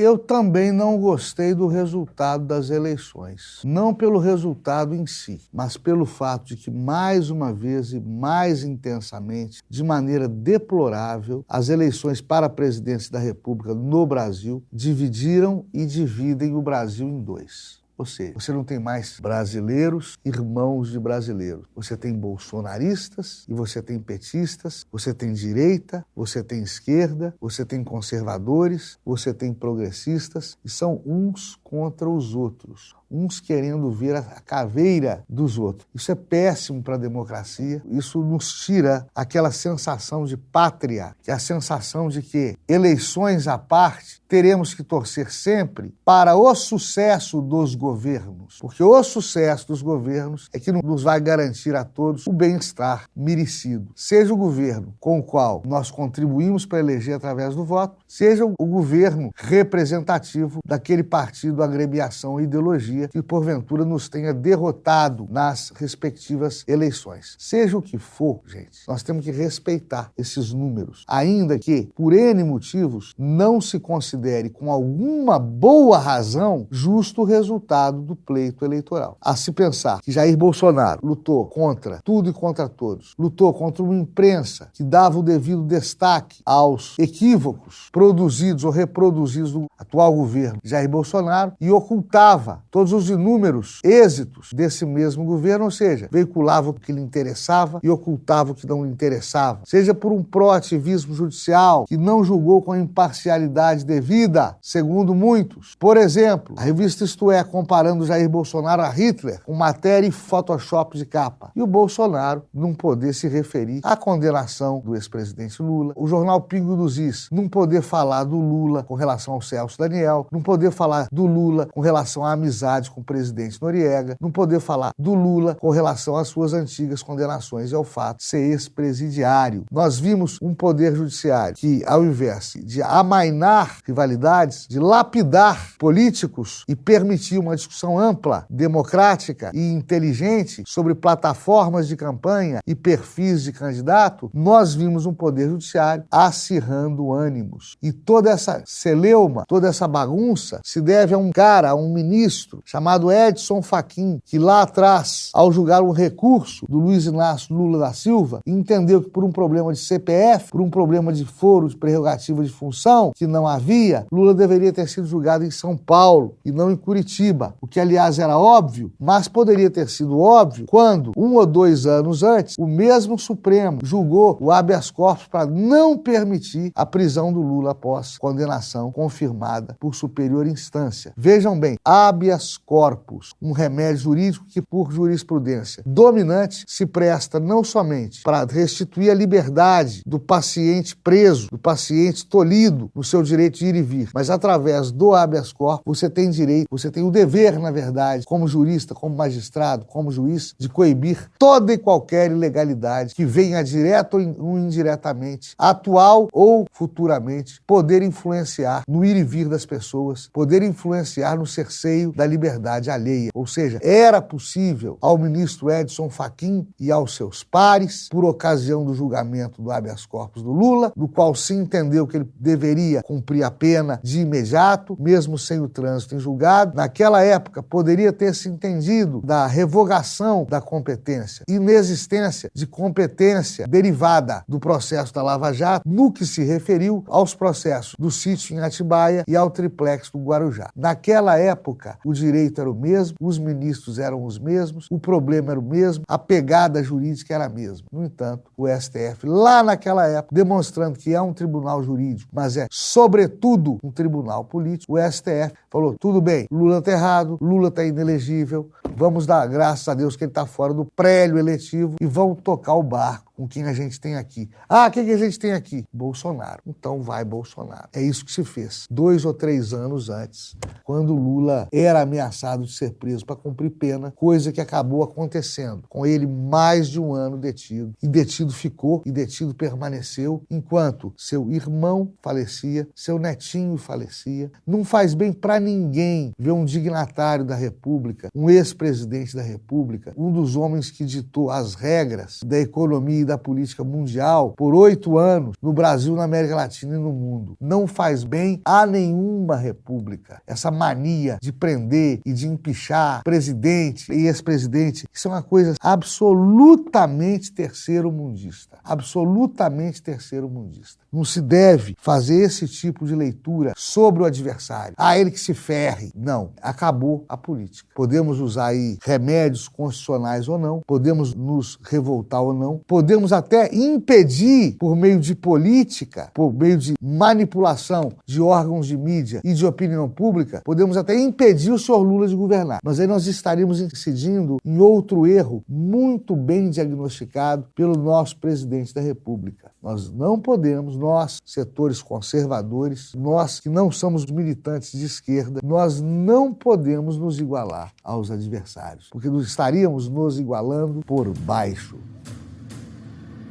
Eu também não gostei do resultado das eleições. Não pelo resultado em si, mas pelo fato de que, mais uma vez e mais intensamente, de maneira deplorável, as eleições para a presidência da República no Brasil dividiram e dividem o Brasil em dois. Ou seja, você não tem mais brasileiros, irmãos de brasileiros. Você tem bolsonaristas e você tem petistas, você tem direita, você tem esquerda, você tem conservadores, você tem progressistas, e são uns contra os outros. Uns querendo ver a caveira dos outros. Isso é péssimo para a democracia. Isso nos tira aquela sensação de pátria, que é a sensação de que, eleições à parte, teremos que torcer sempre para o sucesso dos governos. Porque o sucesso dos governos é que nos vai garantir a todos o bem-estar merecido. Seja o governo com o qual nós contribuímos para eleger através do voto, seja o governo representativo daquele partido, agremiação ou ideologia que porventura nos tenha derrotado nas respectivas eleições. Seja o que for, gente, nós temos que respeitar esses números, ainda que, por N motivos, não se considere com alguma boa razão justo o resultado do pleito eleitoral. A se pensar que Jair Bolsonaro lutou contra tudo e contra todos, lutou contra uma imprensa que dava o devido destaque aos equívocos produzidos ou reproduzidos do atual governo Jair Bolsonaro e ocultava todos os inúmeros êxitos desse mesmo governo, ou seja, veiculava o que lhe interessava e ocultava o que não lhe interessava. Seja por um proativismo judicial que não julgou com a imparcialidade devida, segundo muitos. Por exemplo, a revista Isto É, comparando Jair Bolsonaro a Hitler, com matéria e Photoshop de capa. E o Bolsonaro não poder se referir à condenação do ex-presidente Lula. O jornal Pingo dos Is não poder falar do Lula com relação ao Celso Daniel, não poder falar do Lula com relação à amizade com o presidente Noriega, não poder falar do Lula com relação às suas antigas condenações e ao fato de ser ex-presidiário. Nós vimos um poder judiciário que, ao invés de amainar rivalidades, de lapidar políticos e permitir uma discussão ampla, democrática e inteligente sobre plataformas de campanha e perfis de candidato, nós vimos um poder judiciário acirrando ânimos. E toda essa celeuma, toda essa bagunça se deve a um cara, a um ministro chamado Edson Fachin, que lá atrás, ao julgar um recurso do Luiz Inácio Lula da Silva, entendeu que por um problema de CPF, por um problema de foro de prerrogativa de função, que não havia, Lula deveria ter sido julgado em São Paulo e não em Curitiba, o que aliás era óbvio, mas poderia ter sido óbvio quando, 1 ou 2 anos antes, o mesmo Supremo julgou o habeas corpus para não permitir a prisão do Lula após condenação confirmada por superior instância. Vejam bem, habeas corpus, um remédio jurídico que, por jurisprudência dominante, se presta não somente para restituir a liberdade do paciente preso, do paciente tolhido no seu direito de ir e vir, mas através do habeas corpus você tem direito, você tem o dever, na verdade, como jurista, como magistrado, como juiz, de coibir toda e qualquer ilegalidade que venha direto ou indiretamente, atual ou futuramente, poder influenciar no ir e vir das pessoas, poder influenciar no cerceio da liberdade alheia. Ou seja, era possível ao ministro Edson Fachin e aos seus pares, por ocasião do julgamento do habeas corpus do Lula, do qual se entendeu que ele deveria cumprir a pena de imediato, mesmo sem o trânsito em julgado. Naquela época, poderia ter se entendido da revogação da competência, inexistência de competência derivada do processo da Lava Jato, no que se referiu aos processos do sítio em Atibaia e ao triplex do Guarujá. Naquela época, o direito era o mesmo, os ministros eram os mesmos, o problema era o mesmo, a pegada jurídica era a mesma. No entanto, o STF, lá naquela época, demonstrando que é um tribunal jurídico, mas é, sobretudo, um tribunal político, o STF falou, tudo bem, Lula está errado, Lula está inelegível, vamos dar graças a Deus que ele está fora do prélio eletivo e vamos tocar o barco com quem a gente tem aqui. Quem que a gente tem aqui? Bolsonaro. Então vai Bolsonaro. É isso que se fez 2 ou 3 anos antes, quando Lula era ameaçado de ser preso para cumprir pena, coisa que acabou acontecendo, com ele mais de 1 ano detido. E detido ficou, e detido permaneceu, enquanto seu irmão falecia, seu netinho falecia. Não faz bem para ninguém ver um dignatário da República, um ex-presidente da República, um dos homens que ditou as regras da economia e da política mundial por 8 anos no Brasil, na América Latina e no mundo. Não faz bem a nenhuma república. Essa mania de prender e de empichar presidente e ex-presidente, isso é uma coisa absolutamente terceiro-mundista. Absolutamente terceiro-mundista. Não se deve fazer esse tipo de leitura sobre o adversário. Ah, ele que se ferre. Não, acabou a política. Podemos usar aí remédios constitucionais ou não, podemos nos revoltar ou não, podemos até impedir, por meio de política, por meio de manipulação de órgãos de mídia e de opinião pública, podemos até impedir o senhor Lula de governar. Mas aí nós estaríamos incidindo em outro erro muito bem diagnosticado pelo nosso presidente da República. Nós não podemos, nós, setores conservadores, nós que não somos militantes de esquerda, nós não podemos nos igualar aos adversários, porque nós estaríamos nos igualando por baixo.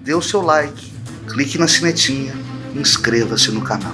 Dê o seu like, clique na sinetinha e inscreva-se no canal.